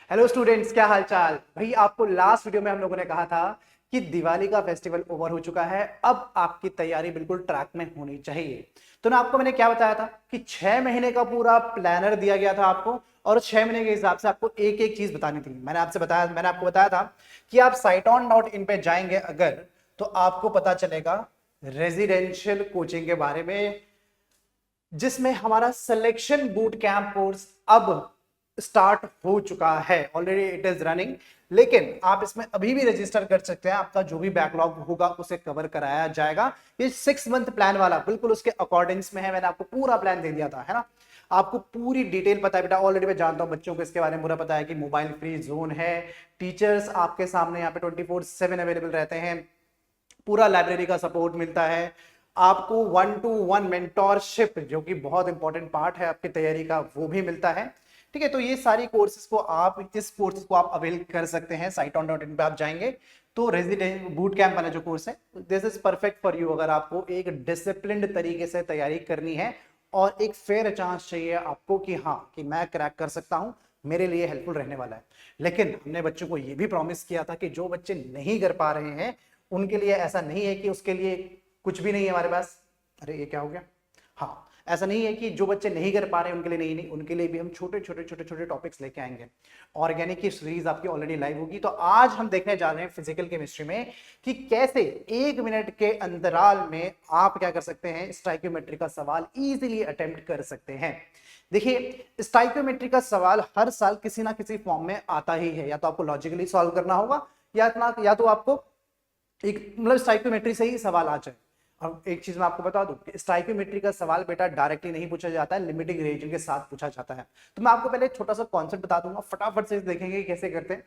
Hello students, क्या हाल चाल। भाई आपको लास्ट वीडियो में हम लोगों ने कहा था कि दिवाली का फेस्टिवल ओवर हो चुका है, अब आपकी तैयारी बिल्कुल ट्रैक में होनी चाहिए। तो ना आपको मैंने क्या बताया था कि 6 महीने का पूरा प्लानर दिया गया था आपको, और 6 महीने के हिसाब से आपको एक एक चीज बतानी थी। मैंने आपको बताया था कि आप siteon.in पे जाएंगे अगर, तो आपको पता चलेगा रेजिडेंशियल कोचिंग के बारे में, जिसमें हमारा सिलेक्शन बूट कैंप कोर्स अब स्टार्ट हो चुका है। ऑलरेडी इट इज रनिंग, लेकिन आप इसमें अभी भी रजिस्टर कर सकते हैं। आपका जो भी बैकलॉग होगा उसे कवर कराया जाएगा। ये 6 मंथ प्लान वाला बिल्कुल उसके अकॉर्डिंग्स में है। मैंने आपको पूरा प्लान दे दिया था, है ना। आपको पूरी डिटेल पता है बेटा। ऑलरेडी मैं जानता हूं बच्चों को इसके बारे में पूरा पता है कि मोबाइल फ्री जोन है, टीचर्स आपके सामने यहाँ पे 24/7 अवेलेबल रहते हैं, पूरा लाइब्रेरी का सपोर्ट मिलता है आपको, 1-to-1 मेंटोरशिप जो कि बहुत इंपॉर्टेंट पार्ट है आपकी तैयारी का, वो भी मिलता है। ठीक है, तो ये सारी कोर्सेज को आप इस कोर्सेज को आप अवेल कर सकते हैं। siteon.in पे आप जाएंगे तो रेजिडेंट बूट कैंप वाला जो कोर्स है, this is perfect for you. अगर आपको एक डिसिप्लिन्ड तरीके से तैयारी करनी है और एक फेयर चांस चाहिए आपको कि हाँ कि मैं क्रैक कर सकता हूं, मेरे लिए हेल्पफुल रहने वाला है। लेकिन हमने बच्चों को यह भी प्रॉमिस किया था कि जो बच्चे नहीं कर पा रहे हैं उनके लिए ऐसा नहीं है कि उसके लिए कुछ भी नहीं है हमारे पास। अरे ये क्या हो गया। हाँ, ऐसा नहीं है कि जो बच्चे नहीं कर पा रहे हैं उनके लिए नहीं, उनके लिए भी हम छोटे छोटे छोटे छोटे टॉपिक्स लेके आएंगे। ऑर्गेनिक की सीरीज आपकी ऑलरेडी लाइव होगी। तो आज हम देखने जा रहे हैं फिजिकल केमिस्ट्री में कि कैसे 1 मिनट के अंतराल में आप क्या कर सकते हैं, स्टाइक्योमेट्री का सवाल इजीली अटेम्प्ट कर सकते हैं। देखिए, स्टाइक्योमेट्री का सवाल हर साल किसी ना किसी फॉर्म में आता ही है। या तो आपको लॉजिकली सॉल्व करना होगा, या तो आपको एक मतलब स्टाइक्योमेट्री से ही सवाल आ जाए। अब एक चीज मैं आपको बता दूं कि स्टाइक्योमेट्री का सवाल बेटा डायरेक्टली नहीं पूछा जाता है, लिमिटिंग रीजन के साथ पूछा जाता है। तो मैं आपको पहले एक छोटा सा कॉन्सेप्ट बता दूंगा, फटाफट से देखेंगे कैसे करते हैं।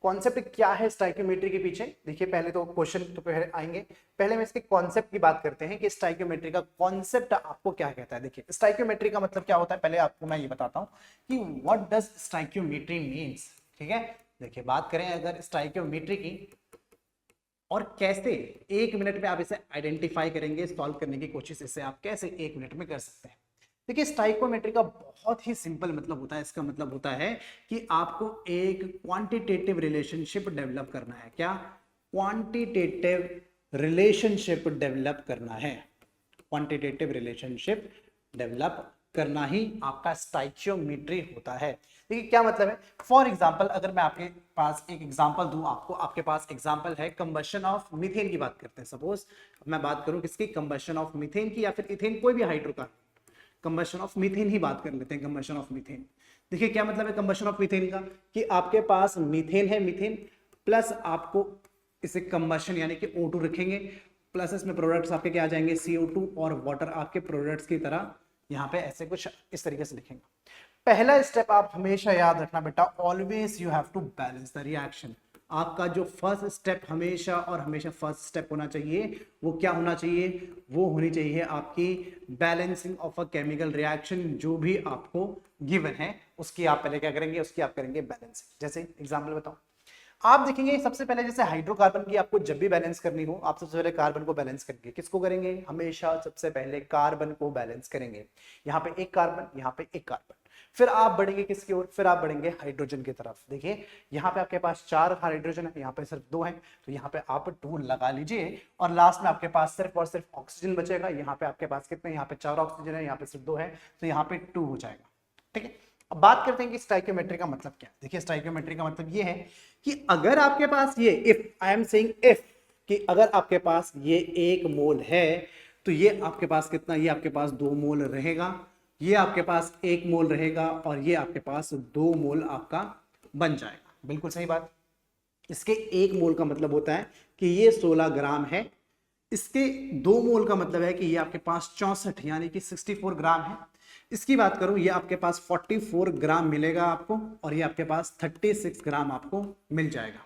कॉन्सेप्ट क्या है स्टाइक्योमेट्री के पीछे। देखिए, पहले तो क्वेश्चन तो पहले आएंगे, पहले मैं इसके कॉन्सेप्ट की बात करते हैं कि स्टाइक्योमेट्री का कॉन्सेप्ट आपको क्या कहता है। देखिए, स्टाइक्योमेट्री का मतलब क्या होता है, पहले आपको मैं ये बताता हूँ कि व्हाट डज स्टाइक्योमेट्री मीन्स। ठीक है, देखिए बात करें अगर स्टाइक्योमेट्री की और कैसे 1 मिनट में आप इसे आइडेंटिफाई करेंगे, सॉल्व करने की कोशिश इसे आप कैसे 1 मिनट में कर सकते हैं। देखिए, स्टाइक्योमेट्री का बहुत ही सिंपल मतलब होता है। इसका मतलब होता है कि आपको एक क्वांटिटेटिव रिलेशनशिप डेवलप करना है। क्या? क्वांटिटेटिव रिलेशनशिप डेवलप करना है। क्वांटिटेटिव रिलेशनशिप डेवलप करना ही आपका स्टाइक्योमेट्री होता है। देखिए क्या मतलब है। फॉर एग्जांपल अगर मैं आपके पास एक एग्जांपल दूं आपको, आपके पास एग्जांपल है कंबशन ऑफ मीथेन की बात करते हैं। सपोज मैं बात करूं किसकी, कंबशन ऑफ मीथेन की, या फिर इथेन, कोई भी हाइड्रोकार्बन। कंबशन ऑफ मीथेन ही बात कर लेते हैं, कंबशन ऑफ मीथेन। देखिए क्या मतलब है कंबशन ऑफ मीथेन का, कि आपके पास मीथेन है, मीथेन प्लस आपको इसे कंबशन यानी कि O2 रखेंगे, प्लस इसमें प्रोडक्ट्स आपके क्या आ जाएंगे, CO2, और वाटर आपके प्रोडक्ट्स की तरह यहाँ पे ऐसे कुछ इस तरीके से लिखेंगे। पहला स्टेप आप हमेशा याद रखना बेटा, always you have to balance the reaction. आपका जो फर्स्ट स्टेप हमेशा और हमेशा फर्स्ट स्टेप होना चाहिए, वो क्या होना चाहिए, वो होनी चाहिए आपकी balancing of a chemical reaction. जो भी आपको गिवन है उसकी आप पहले क्या करेंगे, उसकी आप करेंगे बैलेंसिंग। जैसे एग्जाम्पल बताओ, आप देखेंगे सबसे पहले जैसे हाइड्रोकार्बन की आपको जब भी बैलेंस करनी हो, आप सबसे पहले कार्बन को बैलेंस करेंगे। किसको करेंगे? हमेशा सबसे पहले कार्बन को बैलेंस करेंगे। यहाँ पे एक कार्बन, यहाँ पे एक कार्बन, फिर आप बढ़ेंगे किसकी ओर, फिर आप बढ़ेंगे हाइड्रोजन की तरफ। देखिए यहाँ पे आपके पास 4 हाइड्रोजन है, यहाँ पे सिर्फ 2 है, तो यहाँ पे आप 2 लगा लीजिए, और लास्ट में आपके पास सिर्फ और सिर्फ ऑक्सीजन बचेगा। यहाँ पे आपके पास कितने, यहाँ पे 4 ऑक्सीजन है, यहाँ पे सिर्फ 2 है, तो यहाँ पे 2 हो जाएगा। ठीक है, अब बात करते हैं कि स्टाइक्योमेट्री का मतलब क्या है। देखिए, स्टाइक्योमेट्री का मतलब ये है कि अगर आपके पास ये, if I am saying if, कि अगर आपके पास ये 1 मोल है, तो ये आपके पास कितना, ये आपके पास 2 मोल रहेगा, ये आपके पास 1 मोल रहेगा, और ये आपके पास 2 मोल आपका बन जाएगा। बिल्कुल सही बात। इसके 1 मोल का मतलब होता है कि ये 16 ग्राम है। इसके 2 मोल का मतलब है कि ये आपके पास 64 यानी कि 64 ग्राम है। इसकी बात करूं, ये आपके पास 44 ग्राम मिलेगा आपको, और ये आपके पास 36 ग्राम आपको मिल जाएगा।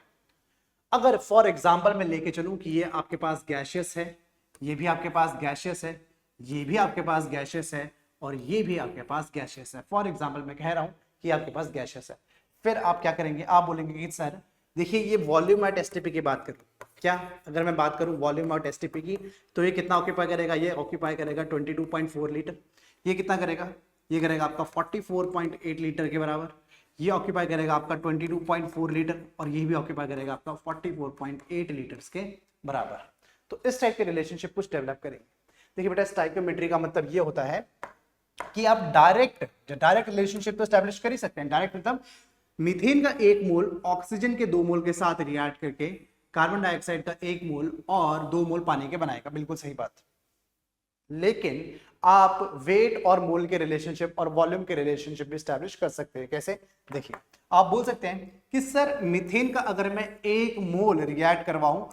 अगर फॉर एग्जांपल मैं लेके चलूं कि ये आपके पास गैशियस है, ये भी आपके पास गैशियस है, ये भी आपके पास गैशियस है, और ये भी आपके पास गैशियस है। फॉर एग्जांपल मैं कह रहा हूं कि आपके पास गैशियस है, फिर आप क्या करेंगे, आप बोलेंगे कि सर देखिए ये वॉल्यूम एट एसटीपी की बात करूं क्या, अगर मैं बात करूं वॉल्यूम एट एसटीपी की, तो ये कितना ऑक्यूपाई करेगा, ये ऑक्यूपाई करेगा 22.4 लीटर। ये कितना करेगा, ये करेगा आपका 44.8 लीटर के बराबर। ये ऑक्यूपाई करेगा आपका 22.4 लीटर और ये भी ऑक्यूपाई करेगा आपका 44.8 लीटर्स के बराबर। तो इस टाइप के रिलेशनशिप कुछ डेवलप करेंगे। देखिए बेटा, स्टाइकियोमेट्री का मतलब ये होता है कि आप डायरेक्ट रिलेशनशिप तो स्टैब्लिश कर ही सकते हैं। डायरेक्ट मतलब मीथेन का 1 मोल ऑक्सीजन के 2 मोल के साथ रिएक्ट करके कार्बन डाइऑक्साइड का 1 मोल और 2 मोल पानी के बनाएगा, बिल्कुल सही बात। लेकिन आप वेट और मोल के रिलेशनशिप और वॉल्यूम के रिलेशनशिप भी स्टैब्लिश कर सकते हैं। कैसे? देखिए, आप बोल सकते हैं कि सर मीथेन का अगर मैं 1 मोल रिएक्ट करवाऊं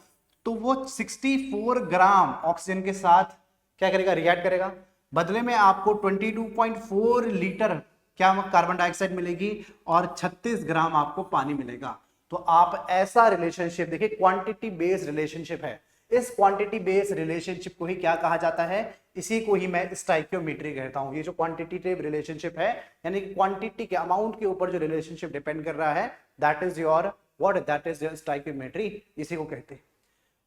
तो वो 64 ग्राम ऑक्सीजन के साथ क्या करेगा? रिएक्ट करेगा। बदले में आपको 22.4 लीटर क्या कार्बन डाइऑक्साइड मिलेगी और 36 ग्राम आपको पानी मिलेगा। तो आप ऐसा रिलेशनशिप देखिए, क्वांटिटी बेस्ड रिलेशनशिप है। इस क्वांटिटी बेस्ड रिलेशनशिप को ही क्या कहा जाता है? इसी को ही मैं स्टाइकियोमेट्री कहता हूं। ये जो क्वांटिटेटिव रिलेशनशिप है, यानी कि क्वांटिटी के अमाउंट के ऊपर जो रिलेशनशिप डिपेंड कर रहा है, that is your that is your stoichiometry, इसी को कहते हैं।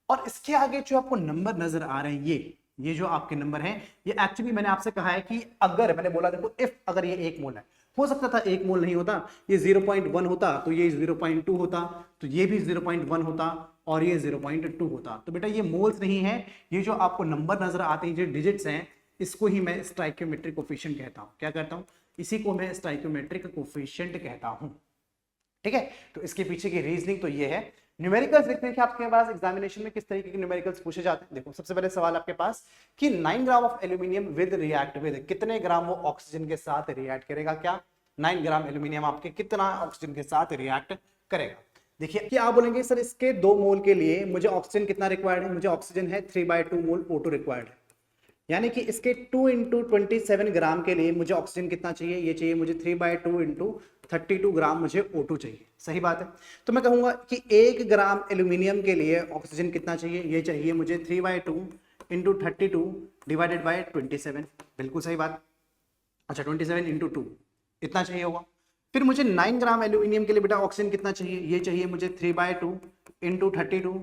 और इसके आगे जो आपको नंबर नजर आ रहे हैं, ये जो आपके नंबर हैं, ये एक्चुअली मैंने आपसे कहा है कि अगर मैंने बोला देखो, इफ अगर ये 1 मोल है, हो सकता था 1 मोल नहीं होता, ये 0.1 होता, तो ये 0.2 होता, तो ये भी 0.1 होता और ये 0.2 होता। तो बेटा ये मोल्स नहीं है, ये जो आपको नंबर नजर आते हैं, जो डिजिट्स हैं, इसको ही मैं स्टाइकियोमेट्रिक कोफिशिएंट कहता हूं। क्या कहता हूं? इसी को मैं स्टाइकियोमेट्रिक कोफिशिएंट कहता हूं। ठीक है, तो इसके पीछे की रीजनिंग तो ये है। न्यूमेरिकल्स देखते हैं कि आपके पास एग्जामिनेशन में किस तरीके के न्यूमेरिकल्स पूछे जाते हैं। देखो, सबसे पहले सवाल आपके पास कि 9 gram of aluminium with react with, कितने ग्राम वो ऑक्सीजन के साथ रिएक्ट करेगा? क्या 9 ग्राम एल्यूमिनियम आपके कितना ऑक्सीजन के साथ रिएक्ट करेगा? देखिए कि आप बोलेंगे सर इसके 2 मोल के लिए मुझे ऑक्सीजन कितना रिक्वायर्ड है? मुझे ऑक्सीजन है 3/2 मोल O2 रिक्वायर्ड है, यानी कि इसके 2 × 27 ग्राम के लिए मुझे ऑक्सीजन कितना चाहिए? ये चाहिए मुझे 3/2 × 32 ग्राम मुझे O2 चाहिए। सही बात है। तो मैं कहूंगा कि 1 ग्राम एल्यूमिनियम के लिए ऑक्सीजन कितना चाहिए? ये चाहिए मुझे 3/2 × 32 डिवाइडेड बाय 27। बिल्कुल सही बात। अच्छा, 27 × 2 इतना चाहिए होगा। फिर मुझे 9 ग्राम एल्यूमिनियम के लिए बेटा ऑक्सीजन कितना चाहिए? ये चाहिए मुझे 3/2 × 32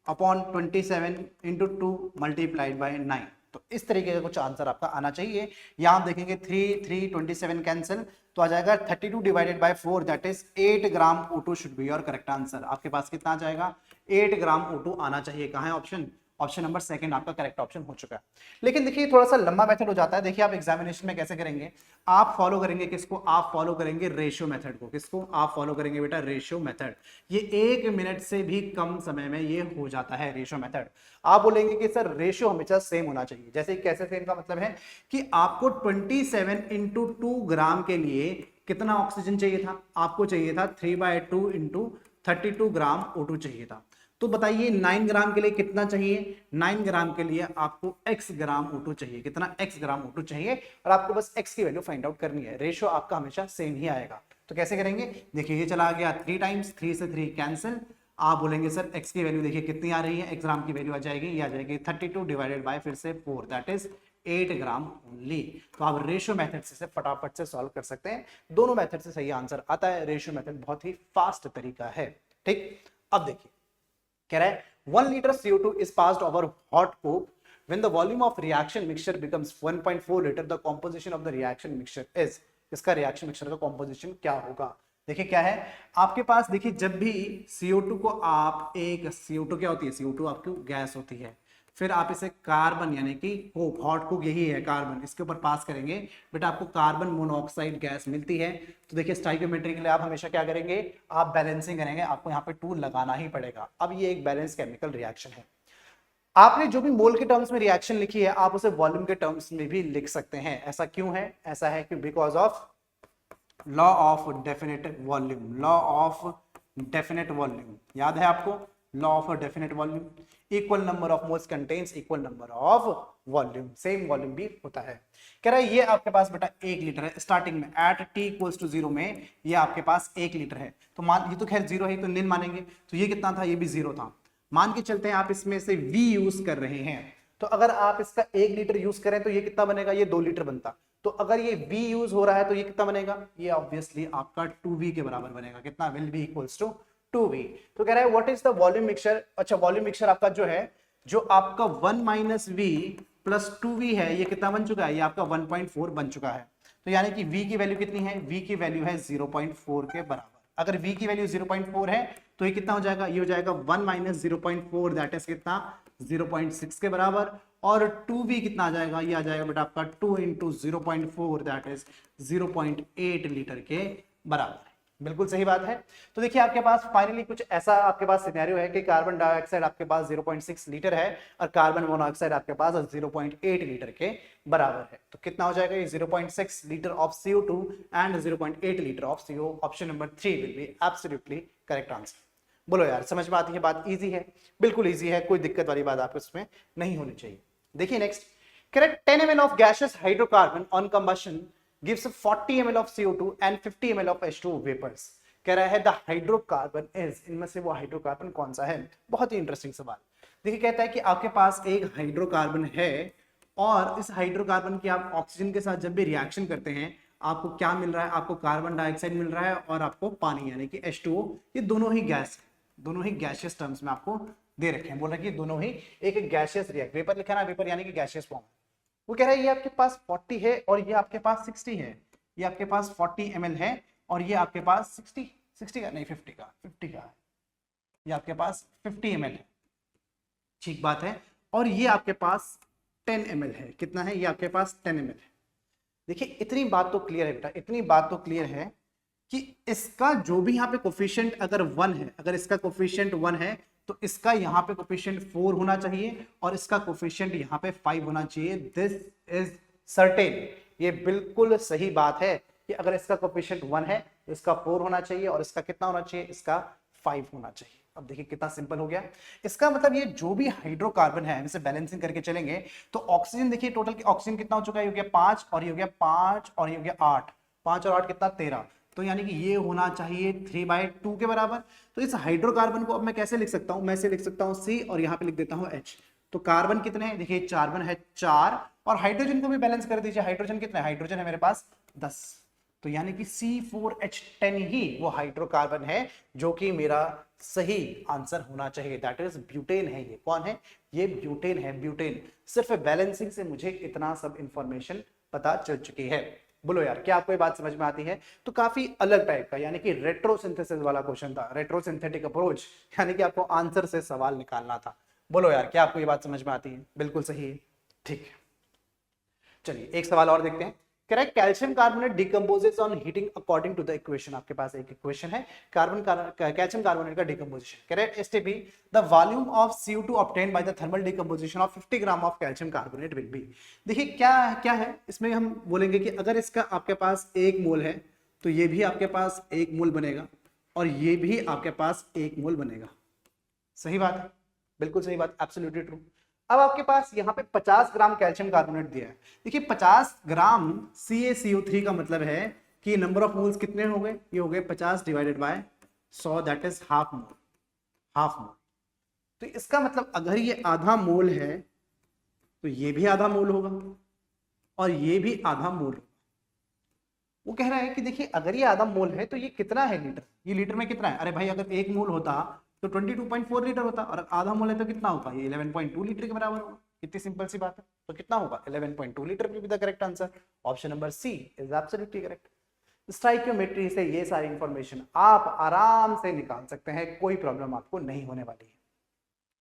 अपॉन 27 × 2 मल्टीप्लाइड बाय 9। तो इस तरीके का कुछ आंसर आपका आना चाहिए। यहां आप देखेंगे 3 27 कैंसिल, तो आ जाएगा 32 divided by 4, that is 8 gram O2 should be your correct answer. आपके पास कितना आ जाएगा? 8 ग्राम O2 आना चाहिए। कहां है ऑप्शन? ऑप्शन नंबर 2 आपका करेक्ट ऑप्शन हो चुका है। लेकिन देखिए थोड़ा सा लंबा मेथड हो जाता है। देखिए आप एग्जामिनेशन में कैसे करेंगे, आप फॉलो करेंगे किसको? आप फॉलो करेंगे रेशियो मेथड को। किसको आप फॉलो करेंगे बेटा? Ratio method. ये 1 मिनट से भी कम समय में ये हो जाता है रेशियो मेथड। आप बोलेंगे कि सर रेशियो हमेशा सेम होना चाहिए। जैसे कैसे सेम का मतलब है कि आपको 27 × 2 ग्राम के लिए कितना ऑक्सीजन चाहिए था? आपको चाहिए था 3/2 × 32 ग्राम O2 चाहिए था। तो बताइए 9 ग्राम के लिए कितना चाहिए? 9 ग्राम के लिए आपको x ग्राम O2 चाहिए। कितना? x ग्राम O2 चाहिए, और आपको बस x की वैल्यू फाइंड आउट करनी है। रेशियो आपका हमेशा सेम ही आएगा। तो कैसे करेंगे? देखिए ये चला गया 3 टाइम्स, 3 से 3 कैंसिल। आप बोलेंगे सर x की वैल्यू देखिए कितनी आ रही है? x ग्राम की वैल्यू आ जाएगी, ये आ जाएगी 32 डिवाइडेड बाय फिर से 4, दैट इज 8 ग्राम ओनली। तो आप रेशियो मेथड से फटाफट से सॉल्व कर सकते हैं। दोनों मेथड से सही आंसर आता है। रेशियो मेथड बहुत ही फास्ट तरीका है। ठीक, अब देखिए कह रहा है 1 liter CO2 is passed over hot coke. When the volume of reaction mixture becomes 1.4 liter, the composition of the reaction mixture is, इसका रिएक्शन मिक्सचर का कॉम्पोजिशन क्या होगा? देखिए क्या है आपके पास, देखिए जब भी CO2 को आप एक CO2 क्या होती है? CO2 आपकी गैस होती है, फिर आप इसे कार्बन यानी कि कोक, हॉट कोक यही है कार्बन, इसके ऊपर पास करेंगे बेटा आपको कार्बन मोनोऑक्साइड गैस मिलती है। तो देखिए स्टाइकियोमेट्री के लिए आप हमेशा क्या करेंगे? आप बैलेंसिंग करेंगे, आपको यहाँ पे 2 लगाना ही पड़ेगा। अब ये एक बैलेंस केमिकल रिएक्शन है। आपने जो भी मोल के टर्म्स में रिएक्शन लिखी है, आप उसे वॉल्यूम के टर्म्स में भी लिख सकते हैं। ऐसा क्यों है? ऐसा है कि because of law of definite volume. Law of definite volume याद है आपको? Law of definite volume, equal number of moles contains equal number of volume, same volume भी होता है। कह रहा है ये आपके पास बेटा 1 लीटर है स्टार्टिंग में, एट t = 0 में ये आपके पास 1 लीटर है। तो मान, ये तो खैर 0 है तो निल मानेंगे, तो ये कितना था? ये भी 0 था। मान के चलते हैं आप इसमें से v यूज कर रहे हैं, तो अगर आप इसका 1 लीटर यूज करें तो ये कितना बनेगा? ये 2 लीटर बनता। तो अगर ये v यूज हो रहा है तो ये कितना बनेगा? ये ऑब्वियसली आपका 2v के बराबर बनेगा। कितना? Will be equals to 2v। तो कह रहा है what is the volume mixture. अच्छा, वॉल्यूम मिक्सचर आपका जो है, जो आपका 1 - v + 2v है, ये कितना बन चुका है? ये आपका 1.4 बन चुका है। तो यानी कि V की वैल्यू कितनी है, V की वैल्यू है 0.4 के बराबर। अगर V की वैल्यू 0.4 है तो ये कितना हो जाएगा, ये हो जाएगा 1 माइनस 0.4 दैट इज कितना 0.6 के बराबर। और 2V कितना आ जाएगा, ये आ जाएगा बेटा आपका 2 इंटू 0.4 दैट इज 0.8 लीटर के बराबर। बिल्कुल सही बात है। तो देखिए आपके पास फाइनली कुछ ऐसा आपके पास सिनेरियो है कि कार्बन डाइऑक्साइड आपके पास 0.6 लीटर है और कार्बन मोनोऑक्साइड आपके पास 0.8 लीटर के बराबर है। तो कितना हो जाएगा ये 0.6 litre of CO2 and 0.8 litre of CO। Option number 3 will be absolutely correct answer. बोलो यार, समझ में आती है बात? इजी है, बिल्कुल इजी है, कोई दिक्कत वाली बात आपको इसमें नहीं होनी चाहिए। देखिए next, correct 10 ml of gaseous hydrocarbon on combustion gives 40 ml of CO2 and 50 ml of H2O vapors। कह रहा है द हाइड्रोकार्बन इज, इनमें से वो हाइड्रोकार्बन कौन सा है? बहुत ही इंटरेस्टिंग सवाल। देखिए कहता है कि आपके पास एक हाइड्रोकार्बन है और इस हाइड्रोकार्बन की आप ऑक्सीजन के साथ जब भी रिएक्शन करते हैं आपको क्या मिल रहा है, आपको कार्बन डाइऑक्साइड मिल रहा है और आपको पानी यानी कि H2O। ये दोनों ही गैस है, दोनों ही गैसियस टर्म्स में आपको दे रखे हैं। बोल रहे हैं कि दोनों ही एक गैसियस रिएक्ट, वेपर लिखा ना, वेपर यानी कि गैसियस फॉर्म। वो कह रहा है ये आपके पास 40 है और ये आपके पास 60 है। ये आपके पास 40 ml है और ये आपके पास 60 का नहीं 50 का है। ये आपके पास 50 ml है, ठीक बात है। और ये आपके पास 10 ml है। कितना है? ये आपके पास 10 ml है। देखिए इतनी बात तो क्लियर है बेटा, इतनी बात तो क्लियर है कि इसका जो भी यहाँ पे कोफिशिएंट अगर 1 है, अगर इसका कोफिशिएंट 1 है तो इसका यहाँ पे कोफिशिएंट 4 होना चाहिए और इसका कोफिशिएंट यहाँ पे 5 होना चाहिए। दिस इज सर्टेन, ये बिल्कुल सही बात है कि अगर इसका कोफिशिएंट 1 है तो इसका 4 होना चाहिए और इसका कितना होना चाहिए, इसका 5 होना चाहिए। अब देखिए कितना सिंपल हो गया। इसका मतलब ये जो भी हाइड्रोकार्बन है इसे बैलेंसिंग करके चलेंगे तो ऑक्सीजन देखिए टोटल ऑक्सीजन कितना हो चुका है, ये हो गया 5 और ये हो गया 5 और ये हो गया 8, 5 और 8 कितना 13। तो यानी कि ये होना चाहिए 3/2 के बराबर। तो इस हाइड्रोकार्बन को अब मैं कैसे लिख सकता हूं, मैं इसे लिख सकता हूं C और यहां पे लिख देता हूं H। तो कार्बन कितने हैं, देखिए कार्बन है 4 और हाइड्रोजन को भी बैलेंस कर दीजिए। हाइड्रोजन कितने हैं, हाइड्रोजन है मेरे पास 10। तो यानी कि C4H10 ही वो हाइड्रोकार्बन है जो कि मेरा सही आंसर होना चाहिए। दैट इज ब्यूटेन है। ये कौन है, ये ब्यूटेन है, ब्यूटेन। सिर्फ बैलेंसिंग से मुझे इतना सब इंफॉर्मेशन पता चल चुकी है। बोलो यार, क्या आपको ये बात समझ में आती है? तो काफी अलग टाइप का यानी कि रेट्रोसिंथेसिस वाला क्वेश्चन था, रेट्रोसिंथेटिक अप्रोच, यानी कि आपको आंसर से सवाल निकालना था। बोलो यार, क्या आपको ये बात समझ में आती है? बिल्कुल सही है, ठीक है। चलिए एक सवाल और देखते हैं। Correct, calcium carbonate decomposes on heating according to the equation. आपके पास एक इक्वेशन है कैल्शियम कार्बोनेट का decomposition. Correct, STP the volume of CO2 obtained by the thermal decomposition of 50 gram of calcium carbonate will be. देखिए क्या है इसमें, हम बोलेंगे कि अगर इसका आपके पास 1 मोल है तो ये भी आपके पास 1 मोल बनेगा और ये भी आपके पास 1 मोल बनेगा। सही बात है, बिल्कुल सही बात, एब्सोल्युटली ट्रू। अब आपके पास यहाँ पे 50 ग्राम कैल्शियम कार्बोनेट दिया है। देखिए 50 ग्राम CaCO3 का मतलब है कि नंबर ऑफ मोल्स कितने हो गए, ये हो गए 50 divided by 100 that is half mole, half mole. तो इसका मतलब अगर ये आधा मोल है तो ये भी आधा मोल होगा और ये भी आधा मोल होगा। वो कह रहा है कि देखिए अगर ये आधा मोल है तो ये कितना है लीटर, ये लीटर में कितना है? अरे भाई अगर 1 मोल होता तो 22.4 लीटर होता और आधा मोल है तो कितना होगा, ये 11.2 लीटर के बराबर होगा। कितनी सिंपल सी बात है। तो कितना होगा, 11.2 litre will be the correct answer. Option number C is absolutely correct. Stoichiometry से ये सारी इंफॉर्मेशन आप आराम से निकाल सकते हैं, कोई प्रॉब्लम आपको नहीं होने वाली है,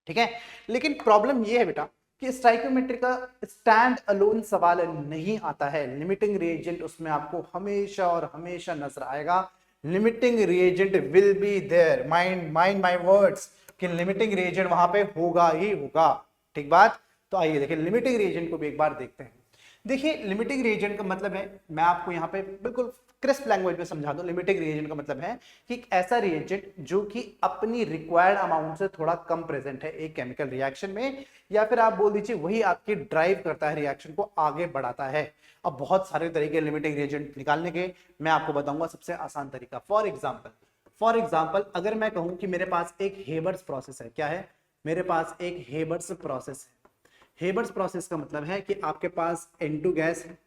ठीक है। लेकिन प्रॉब्लम ये है बेटा कि स्टोइकियोमेट्री का स्टैंड अलोन सवाल नहीं आता है। लिमिटिंग रिएजेंट उसमें आपको हमेशा और हमेशा नजर आएगा। Limiting reagent will be there, mind my words कि लिमिटिंग रिएजेंट वहां पे होगा ही होगा, ठीक बात। तो आइए देखिए लिमिटिंग रिएजेंट को भी एक बार देखते हैं। देखिए लिमिटिंग रिएजेंट का मतलब है, मैं आपको यहाँ पे बिल्कुल क्रिस्प लैंग्वेज में समझा दूं। लिमिटिंग रिएजेंट का मतलब है कि एक ऐसा रिएजेंट जो कि अपनी रिक्वायर्ड अमाउंट से थोड़ा कम प्रेजेंट है एक केमिकल रिएक्शन में, या फिर आप बोल दीजिए वही आपकी ड्राइव करता है, रिएक्शन को आगे बढ़ाता है। अब बहुत सारे तरीके लिमिटिंग रिएजेंट निकालने के, मैं आपको बताऊंगा सबसे आसान तरीका। फॉर एग्जाम्पल अगर मैं कहूं कि मेरे पास एक हेबर्स प्रोसेस है, क्या है, मेरे पास एक हेबर्स प्रोसेस है। हेबर्स प्रोसेस का मतलब है कि आपके पास N2 गैस है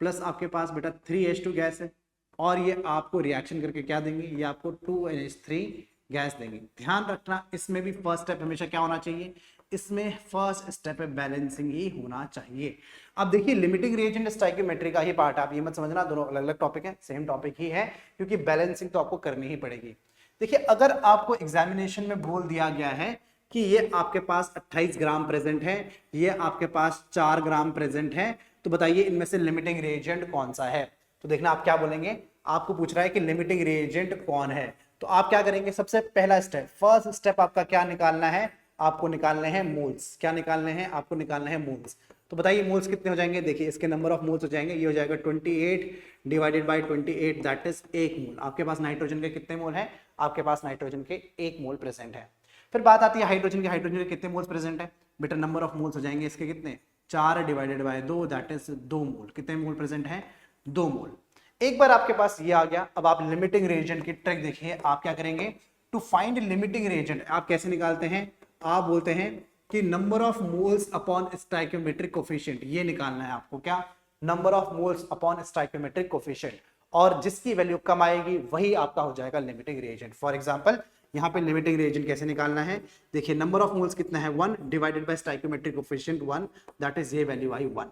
प्लस आपके पास बेटा 3H2 गैस है और ये आपको रिएक्शन करके क्या देंगे, ये आपको 2NH3 गैस देंगे। ध्यान रखना इसमें भी फर्स्ट स्टेप हमेशा क्या होना चाहिए, इसमें फर्स्ट स्टेप है बैलेंसिंग ही होना चाहिए। अब देखिए लिमिटिंग रिएजेंट स्टोइकियोमेट्री का ही पार्ट है, आप ये मत समझना दोनों अलग अलग टॉपिक है, सेम टॉपिक ही है, क्योंकि बैलेंसिंग तो आपको करनी ही पड़ेगी। देखिए अगर आपको एग्जामिनेशन में बोल दिया गया है कि ये आपके पास 28 ग्राम प्रेजेंट है, ये आपके पास 4 ग्राम प्रेजेंट है, तो बताइए इनमें से लिमिटिंग रिएजेंट कौन सा है। तो देखना आप क्या बोलेंगे, आपको पूछ रहा है कि लिमिटिंग रिएजेंट कौन है, तो आप क्या करेंगे, सबसे पहला स्टेप, फर्स्ट स्टेप आपका क्या निकालना है, आपको निकालने हैं मोल्स। क्या निकालने हैं, आपको निकालने हैं मोल्स। तो बताइए मोल्स कितने हो जाएंगे, देखिए इसके नंबर ऑफ मोल्स हो जाएंगे, ये हो जाएगा 28 डिवाइडेड बाय 28 दैट इज 1 मोल। आपके पास नाइट्रोजन के कितने मोल हैं, आपके पास नाइट्रोजन के 1 मोल प्रेजेंट है। फिर बात आती है हाइड्रोजन की, हाइड्रोजन के कितने मोल्स प्रेजेंट है, बेटा नंबर ऑफ मोल्स हो जाएंगे इसके कितने, 4 डिवाइडेड बाय 2 दैट इज 2 मोल। कितने मोल प्रेजेंट है, 2 मोल। एक बार आपके पास ये आ गया, अब आप लिमिटिंग रिएजेंट की ट्रिक देखिए, आप क्या करेंगे, टू फाइंड लिमिटिंग रिएजेंट आप कैसे निकालते हैं, आप बोलते हैं कि number of moles upon stoichiometric coefficient, ये निकालना है आपको, क्या, number of moles upon stoichiometric coefficient, और जिसकी वैल्यू कम आएगी वही आपका हो जाएगा लिमिटिंग रिएजेंट। फॉर एग्जांपल यहाँ पे लिमिटिंग रिएजेंट कैसे निकालना है, देखिए नंबर ऑफ मोल्स कितना है 1 divided by stoichiometric coefficient 1 that is ये वैल्यू आई 1।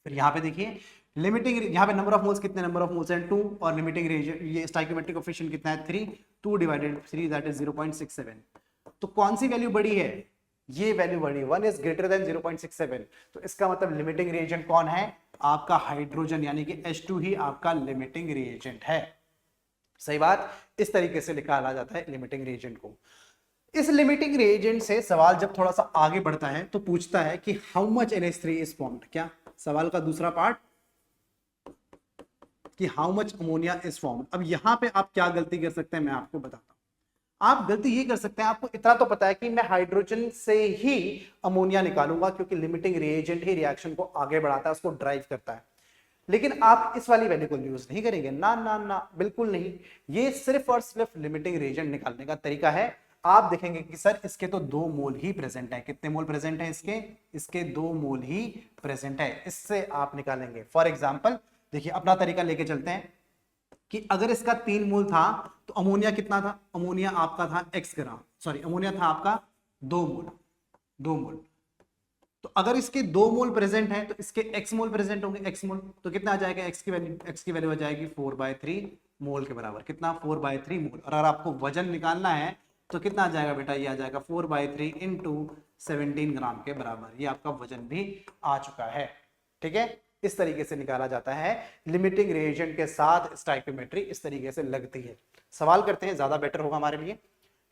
फिर यहाँ पे देखिए लिमिटिंग, यहाँ पे नंबर ऑफ मोल्स कितने, नंबर ऑफ मोल्स हैं 2, और लिमिटिंग रिएजेंट ये स्टोइकियोमेट्रिक कोफिशिएंट कितना है 3, 2 डिवाइडेड 3 दैट इज 0.67। तो कौन सी वैल्यू बड़ी है, ये वैल्यू बड़ी, 1 इज ग्रेटर देन 0.67, तो इसका मतलब लिमिटिंग रिएजेंट कौन है, आपका हाइड्रोजन, यानी कि H2 ही आपका लिमिटिंग रिएजेंट है। सही बात, इस तरीके से निकाला जाता है लिमिटिंग रिएजेंट को। इस लिमिटिंग रिएजेंट से सवाल जब थोड़ा सा आगे बढ़ता है तो पूछता है कि how much NH3 is formed, क्या सवाल का दूसरा पार्ट कि how much ammonia is formed. अब यहां पे आप क्या गलती कर सकते हैं मैं आपको बताता हूं, आप गलती ये कर सकते हैं, आपको इतना तो पता है कि मैं हाइड्रोजन से ही अमोनिया निकालूंगा क्योंकि लिमिटिंग रिएजेंट ही रिएक्शन को आगे बढ़ाता है, उसको ड्राइव करता है, लेकिन आप इस वाली वैल्यू को यूज नहीं करेंगे, ना ना ना बिल्कुल नहीं। ये सिर्फ और सिर्फ लिमिटिंग रिएजेंट निकालने का तरीका है। आप देखेंगे कि सर इसके तो 2 मोल ही प्रेजेंट है, कितने मोल प्रेजेंट है इसके 2 मोल ही प्रेजेंट है, इससे आप निकालेंगे। फॉर एग्जाम्पल देखिए अपना तरीका लेके चलते हैं कि अगर इसका 3 मोल था तो अमोनिया कितना था, अमोनिया आपका था x ग्राम, सॉरी अमोनिया था आपका 2 मोल। तो अगर इसके 2 मोल प्रेजेंट है तो इसके x मोल प्रेजेंट होंगे, x मोल, तो कितना आ जाएगा, x की वैल्यू आ जाएगी 4/3 मोल के बराबर, कितना 4/3 मोल। और अगर आपको वजन निकालना है तो कितना आ जाएगा बेटा, ये आ जाएगा 4/3 इंटू 17 ग्राम के बराबर, ये आपका वजन भी आ चुका है। ठीक है, इस तरीके से निकाला जाता है लिमिटिंग रिएजेंट के साथ स्टोइकियोमेट्री, इस तरीके से लगती है। सवाल करते हैं, ज्यादा बेटर होगा हमारे लिए।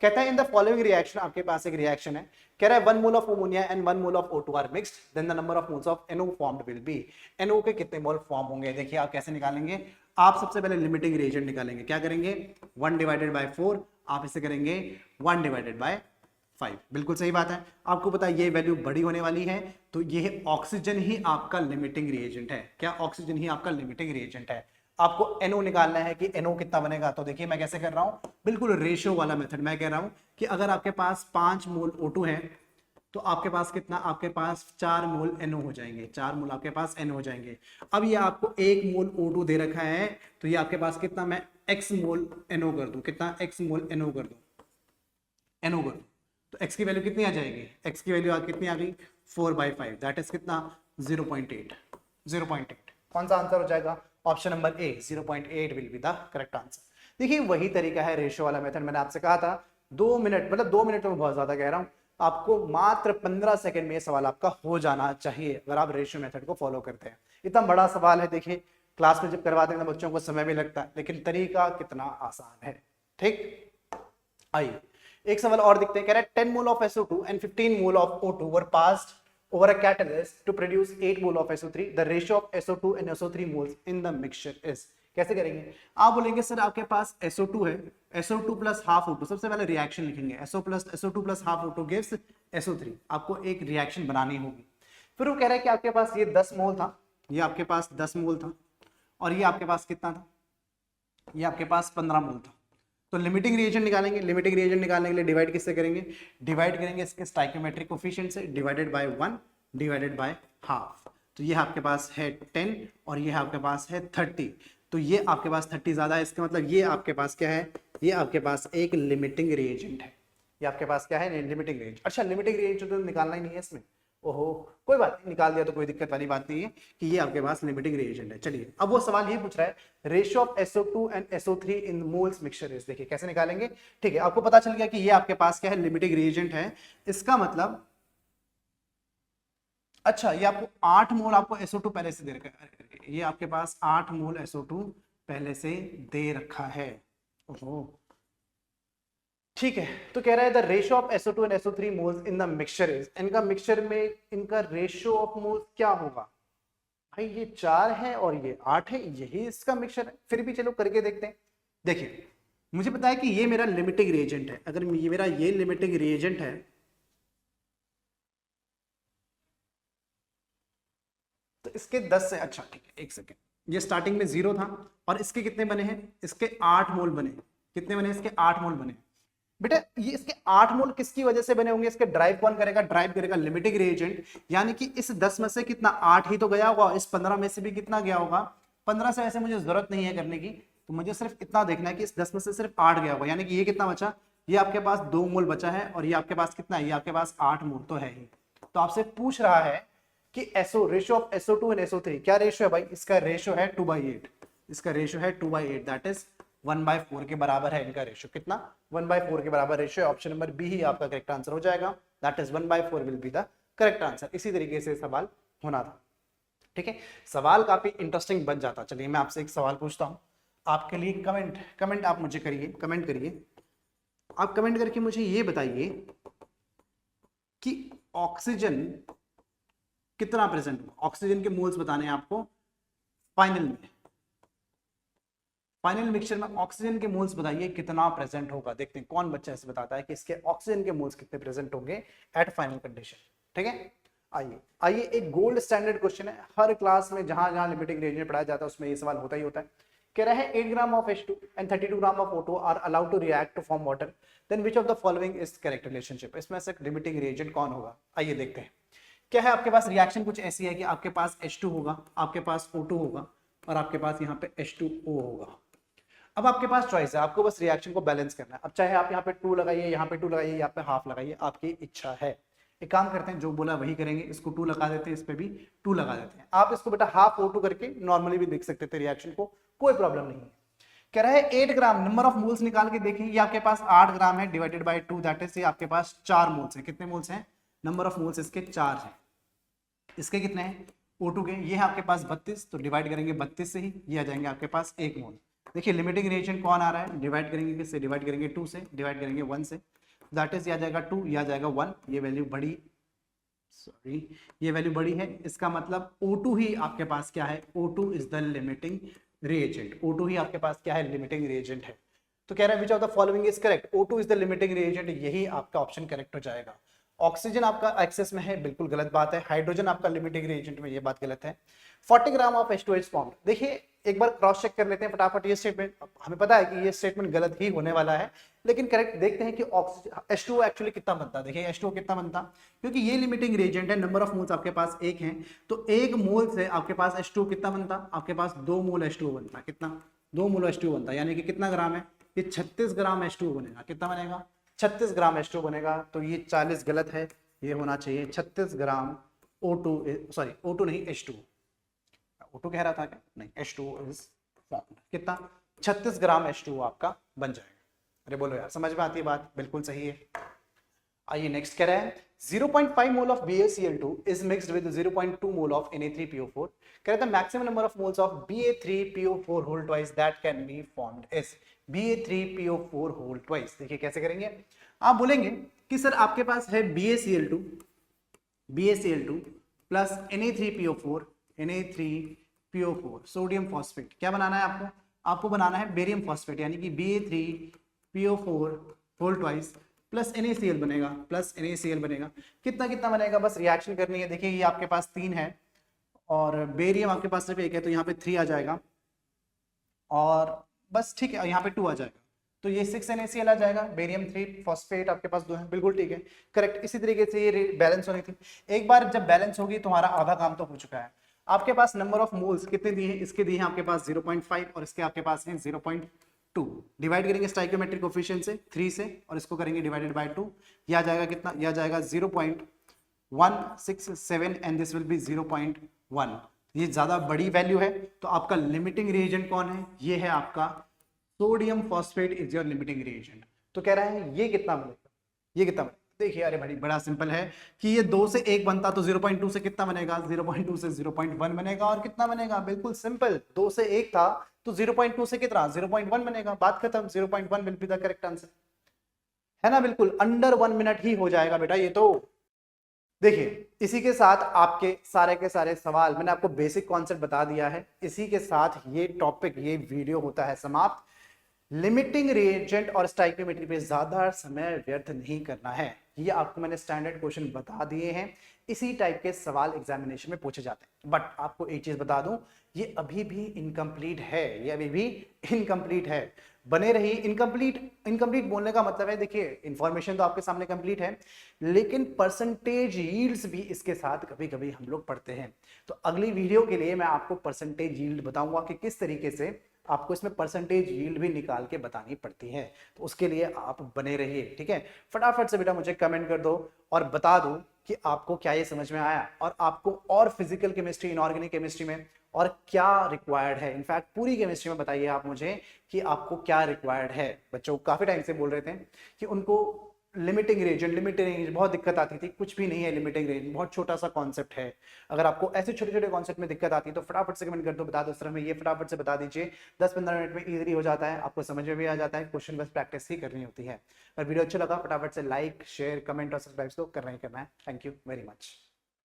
कहता है इन द फॉलोइंग रिएक्शन, आपके पास एक रिएक्शन है, कह रहा है 1 mole of ammonia and 1 mole of O2 are mixed, then the number of moles of NO formed will be. NO के कितने मोल फॉर्म होंगे, देखिए आप कैसे निकालेंगे, आप सबसे पहले लिमिटिंग रिएजेंट निकालेंगे, क्या करेंगे 1 डिवाइडेड बाय 4, आप इसे करेंगे 1 डिवाइडेड बाय 5। बिल्कुल सही बात है, आपको पता है ये वैल्यू बड़ी होने वाली है, तो ये ऑक्सीजन ही आपका लिमिटिंग रिएजेंट है, क्या ऑक्सीजन ही आपका लिमिटिंग रिएजेंट है। आपको NO निकालना है कि NO कितना बनेगा, तो देखिए मैं कैसे कर रहा हूं, बिल्कुल रेशियो वाला मेथड। मैं कह रहा हूं कि अगर आपके पास 5 मोल O2 है तो आपके पास कितना, आपके पास 4 मोल NO हो जाएंगे, 4 मोल आपके पास NO हो जाएंगे। अब ये आपको 1 मोल O2 दे रखा है, तो ये आपके पास कितना, मैं x मोल NO कर दूं, कितना x मोल NO कर दूं, तो x की वैल्यू कितनी आ जाएगी, x की वैल्यू कितनी आ गई 4/5 दैट इज कितना 0.8। कौन सा आंसर हो जाएगा, option number A 0.8 will be the correct answer. देखिए वही तरीका है रेशियो वाला मेथड, मैंने आपसे कहा था 2 मिनट, मतलब 2 मिनट में बहुत ज्यादा कह रहा हूं, आपको मात्र 15 सेकंड में ये सवाल आपका हो जाना चाहिए अगर आप रेशियो मेथड को फॉलो करते हैं। इतना बड़ा सवाल है, देखिए क्लास में जब करवाते हैं तो बच्चों को समय भी लगता है, लेकिन तरीका कितना आसान है। ठीक, आइए एक सवाल और दिखते हैं, कह रहा है 10 mole of SO2 and 15 mole of O2 were passed over a catalyst to produce 8 mole of SO3. The ratio of SO2 and SO3 moles in the mixture is। कैसे करेंगे, आप बोलेंगे सर आपके पास SO2 है, SO2 प्लस हाफ O2, सबसे पहले reaction लिखेंगे, SO2 plus half O2 gives SO3, आपको एक रिएक्शन बनानी होगी। फिर वो कह रहा है कि आपके पास ये 10 मोल था, ये आपके पास 10 मोल था, और ये आपके पास कितना था, ये आपके पास 15 मोल था। तो लिमिटिंग रिएजेंट निकालेंगे, लिमिटिंग रिएजेंट निकालने के लिए डिवाइड किससे करेंगे, डिवाइड करेंगे इसके स्टोइकियोमेट्रिक कोफिशिएंट से, divided by 1 divided by half. तो ये आपके पास है 10 और ये आपके पास है 30, तो ये आपके पास 30 ज्यादा है, इसका मतलब ये आपके पास क्या है, ये आपके पास एक लिमिटिंग रिएजेंट है। ये आपके पास क्या है, लिमिटिंग रेंज। अच्छा लिमिटिंग रेंज तो निकालना ही नहीं है इसमें, ओहो कोई बात नहीं, निकाल दिया तो कोई दिक्कत वाली बात नहीं है कि ये आपके पास लिमिटिंग रिएजेंट है। चलिए अब वो सवाल ये पूछ रहा है ratio of SO2 and SO3 in moles mixture is, देखिए कैसे निकालेंगे। ठीक है, आपको पता चल गया कि ये आपके पास क्या है, लिमिटिंग रिएजेंट है। इसका मतलब अच्छा ये आपको 8 मोल आपको SO2 पहले से दे रखा है, ये आपके पास 8 मोल SO2 पहले से दे रखा है। ओहो ठीक है, तो कह रहा है the ratio of SO2 and SO3 moles in the mixture is, इनका मिक्सचर में इनका रेशियो ऑफ मोल्स क्या होगा। भाई ये 4 है और ये 8 है, यही इसका मिक्सचर है। फिर भी चलो करके देखते हैं। देखिए मुझे पता है कि ये मेरा लिमिटिंग रिएजेंट है, अगर ये मेरा ये लिमिटिंग रिएजेंट है तो इसके 10 से, अच्छा ठीक है एक सेकेंड, ये स्टार्टिंग में 0 था और इसके कितने बने हैं, इसके 8 मोल बने। कितने बने, इसके 8 मोल बने। बेटा ये इसके 8 मोल किसकी वजह से बने होंगे, इसके ड्राइव कौन करेगा, ड्राइव करेगा लिमिटिंग रिएजेंट, यानी कि इस 10 में से कितना 8 ही तो गया होगा, इस 15 में से भी कितना गया होगा, 15 से ऐसे मुझे जरूरत नहीं है करने की, तो मुझे सिर्फ इतना देखना है कि इस 10 में से सिर्फ 8 गया होगा, यानी कि ये कितना बचा, ये आपके पास 2 मोल बचा है और ये आपके पास कितना है, ये आपके पास 8 मोल तो है ही। तो आपसे पूछ रहा है कि SO ratio of SO2 and SO3 क्या रेशियो है भाई, इसका रेशियो है 2/8, इसका रेशियो है 2/8 दैट इज 1/4 के बराबर है इनका रेशियो। कितना, 1/4 के बराबर रेशियो। ऑप्शन नंबर बी ही आपका करेक्ट आंसर हो जाएगा, that is 1/4 will be the correct answer. इसी तरीके से सवाल होना था। ठीक है, सवाल काफी इंटरेस्टिंग बन जाता। चलिए मैं आपसे एक सवाल पूछता हूं आपके लिए, कमेंट आप मुझे करिए, कमेंट करिए, आप कमेंट करके मुझे ये बताइए कि ऑक्सीजन कितना प्रेजेंट होगा, ऑक्सीजन के मोल्स बताने हैं आपको फाइनल में, फाइनल मिक्सचर में ऑक्सीजन के मोल्स बताइए कितना प्रेजेंट होगा। देखते हैं कौन बच्चा ऐसे बताता है कि इसके ऑक्सीजन के मोल्स कितने प्रेजेंट होंगे एट फाइनल कंडीशन। ठीक है, आइए एक गोल्ड स्टैंडर्ड क्वेश्चन है, हर क्लास में जहां जहां लिमिटिंग रिएजेंट पढ़ाया जाता है उसमें ये सवाल होता ही होता है। कह रहा है 8 gram of H2 and 32 gram of O2 are allowed to react to form water, then which of the following is correct relationship. इसमें से लिमिटिंग रिएजेंट कौन होगा, आइए देखते हैं। क्या है आपके पास रिएक्शन कुछ ऐसी है कि आपके पास H2 होगा, आपके पास O2 होगा और आपके पास यहाँ पे H2O होगा। अब आपके पास चॉइस है, आपको बस रिएक्शन को बैलेंस करना है। अब चाहे आप यहाँ पे 2 लगाइए, यहाँ पे 2 लगाइए, यहाँ पे हाफ लगाइए, आपकी इच्छा है। एक काम करते हैं, जो बोला वही करेंगे, इसको 2 लगा देते हैं, इस पे भी 2 लगा देते हैं। आप इसको बेटा हाफ O2 करके नॉर्मली भी देख सकते थे रिएक्शन को, कोई प्रॉब्लम नहीं है। कह रहा है 8 ग्राम, नंबर ऑफ मोल्स निकाल के देखें, ये आपके पास 8 ग्राम है डिवाइडेड बाय 2 दैट इज आपके पास 4 मोल्स है। कितने मोल्स हैं, नंबर ऑफ मोल्स इसके 4 है। इसके कितने हैं O2 के, ये है आपके पास 32, तो डिवाइड करेंगे 32 से ही, ये आ जाएंगे आपके पास 1 मोल। देखिए लिमिटिंग रिएक्शन कौन आ रहा है, डिवाइड करेंगे किससे, डिवाइड करेंगे 2 से, डिवाइड करेंगे 1 से, दैट इज ये आ जाएगा 2, ये आ जाएगा 1, ये वैल्यू बड़ी, सॉरी ये वैल्यू बड़ी है। इसका मतलब O2 ही आपके पास क्या है, O2 is the limiting reagent, O2 ही आपके पास क्या है, लिमिटिंग रिएजेंट है। तो कह रहा है which of the following is correct, O2 is the limiting reagent, यही आपका ऑप्शन करेक्ट हो जाएगा। ऑक्सीजन आपका एक्सेस में है, बिल्कुल गलत बात है। हाइड्रोजन आपका लिमिटिंग रिएजेंट में, ये बात गलत है। 40 gram of H2O is formed, देखिए एक बार क्रॉस चेक कर लेते हैं फटाफट। ये स्टेटमेंट हमें पता है कि ये स्टेटमेंट गलत ही होने वाला है, लेकिन करेक्ट देखते हैं कि H2O एक्चुअली कितना बनता है। देखिए H2O कितना बनता, क्योंकि ये लिमिटिंग रिएजेंट है, नंबर ऑफ मोल्स आपके पास 1 हैं, तो 1 मोल से आपके पास H2O कितना बनता, आपके पास 2 मोल H2O बनता। कितना, 2 मोल H2O बनता, यानी कि कितना ग्राम है, ये 36 ग्राम H2O बनेगा। कितना बनेगा, 36 ग्राम H2O बनेगा। तो ये 40 गलत है, ये होना चाहिए 36 ग्राम O2, सॉरी O2 नहीं H2O, O2 कह रहा था क्या, नहीं H2O इज फॉर्म्ड। कितना, 36 ग्राम H2O आपका बन जाएगा। अरे बोलो यार, समझ में आती है बात, बिल्कुल सही है। आइए नेक्स्ट कह रहा है 0.5 mole of BaCl2 is mixed with 0.2 mole of Na3PO4। कह रहा था maximum number of moles of Ba3PO4 whole twice that can be formed is Ba3PO4 whole twice. देखिए कैसे करेंगे, आप बोलेंगे कि सर आपके पास है BaCl2 plus Na3PO4 sodium phosphate. क्या बनाना है आपको, आपको बनाना है बेरियम फॉस्फेट, यानी कि Ba3PO4 whole twice plus NaCl बनेगा, कितना कितना बनेगा, बस रिएक्शन करनी है। देखिए ये आपके पास 3 है और बेरियम आपके पास सिर्फ 1 है, तो यहाँ पे 3 आ जाएगा और बस ठीक है, यहाँ पे 2 आ जाएगा, तो ये 6 NaCl आ जाएगा। बेरियम 3 फॉस्फेट आपके पास 2 है, बिल्कुल ठीक है, करेक्ट। इसी तरीके से ये बैलेंस होनी थी। एक बार जब बैलेंस होगी तुम्हारा आधा काम तो हो चुका है। आपके पास नंबर ऑफ मोल्स कितने दिए हैं, इसके दिए हैं आपके पास 0.5 और इसके आपके पास हैं 2 डिवाइड करेंगे स्टाइकियोमेट्रिक कोफिशिएंट से 3 से और इसको करेंगे डिवाइडेड बाय 2, यह आ जाएगा कितना, यह आ जाएगा 0.167 एंड दिस विल बी 0.1। ये ज्यादा बड़ी वैल्यू है तो आपका लिमिटिंग रिएजेंट कौन है, ये है आपका sodium phosphate is your limiting reagent. तो कह रहा है ये कितना बनेगा, ये कितना बनेगा, देखिए अरे भाई बड़ा सिंपल है कि ये 2 से 1 बनता तो 0.2 से कितना बनेगा, 0.2 से 0.1 बनेगा और कितना बनेगा, बिल्कुल सिंपल, 2 से 1 था तो 0.2 से कितना 0.1 बनेगा, बात खत्म, 0.1 will be the correct answer, है ना, बिल्कुल अंडर 1 मिनट ही हो जाएगा बेटा ये तो। देखिए इसी के साथ आपके सारे सवाल मैंने आपको बेसिक कॉन्सेप्ट बता दिया है, इसी के साथ ये टॉपिक ये वीडियो होता है समाप्त। लिमिटिंग रिएजेंट और स्टाइकियोमेट्री पे ज्यादा समय व्यर्थ नहीं करना है, ये आपको मैंने स्टैंडर्ड क्वेश्चन बता दिए हैं, इसी टाइप के सवाल एग्जामिनेशन में पूछे जाते हैं। बट आपको एक चीज बता दूं, ये अभी भी इनकम्प्लीट है, ये अभी भी इनकम्प्लीट है, बने रही। इनकम्प्लीट बोलने का मतलब है, देखिए इंफॉर्मेशन तो आपके सामने कंप्लीट है लेकिन परसेंटेज यील्ड्स भी इसके साथ कभी कभी हम लोग पढ़ते हैं। तो अगली वीडियो के लिए मैं आपको परसेंटेज यील्ड बताऊंगा कि किस तरीके से आपको इसमें परसेंटेज यील्ड भी निकाल के बतानी पड़ती है, तो उसके लिए आप बने रहिए, ठीक है। फटाफट से बेटा मुझे कमेंट कर दो और बता दो कि आपको क्या ये समझ में आया और आपको और फिजिकल केमिस्ट्री, इनऑर्गेनिक केमिस्ट्री में और क्या रिक्वायर्ड है, इनफैक्ट पूरी केमिस्ट्री में बताइए आप मुझे कि आपको क्या रिक्वायर्ड है। बच्चों काफी टाइम से बोल रहे थे कि उनको लिमिटिंग रेंज बहुत दिक्कत आती थी, कुछ भी नहीं है, लिमिटिंग रेंज बहुत छोटा सा कॉन्सेप्ट है। अगर आपको ऐसे छोटे छोटे कॉन्सेप्ट में दिक्कत आती है तो फटाफट से कमेंट कर दो, बता दो, सिर्फ में ये फटाफट से बता दीजिए, 10-15 मिनट में इजीली हो जाता है, आपको समझ में भी आ जाता है, क्वेश्चन बस प्रैक्टिस ही करनी होती है। अगर वीडियो अच्छा लगा फटाफट से लाइक शेयर कमेंट और सब्सक्राइब तो करना ही करना है। Thank you very much.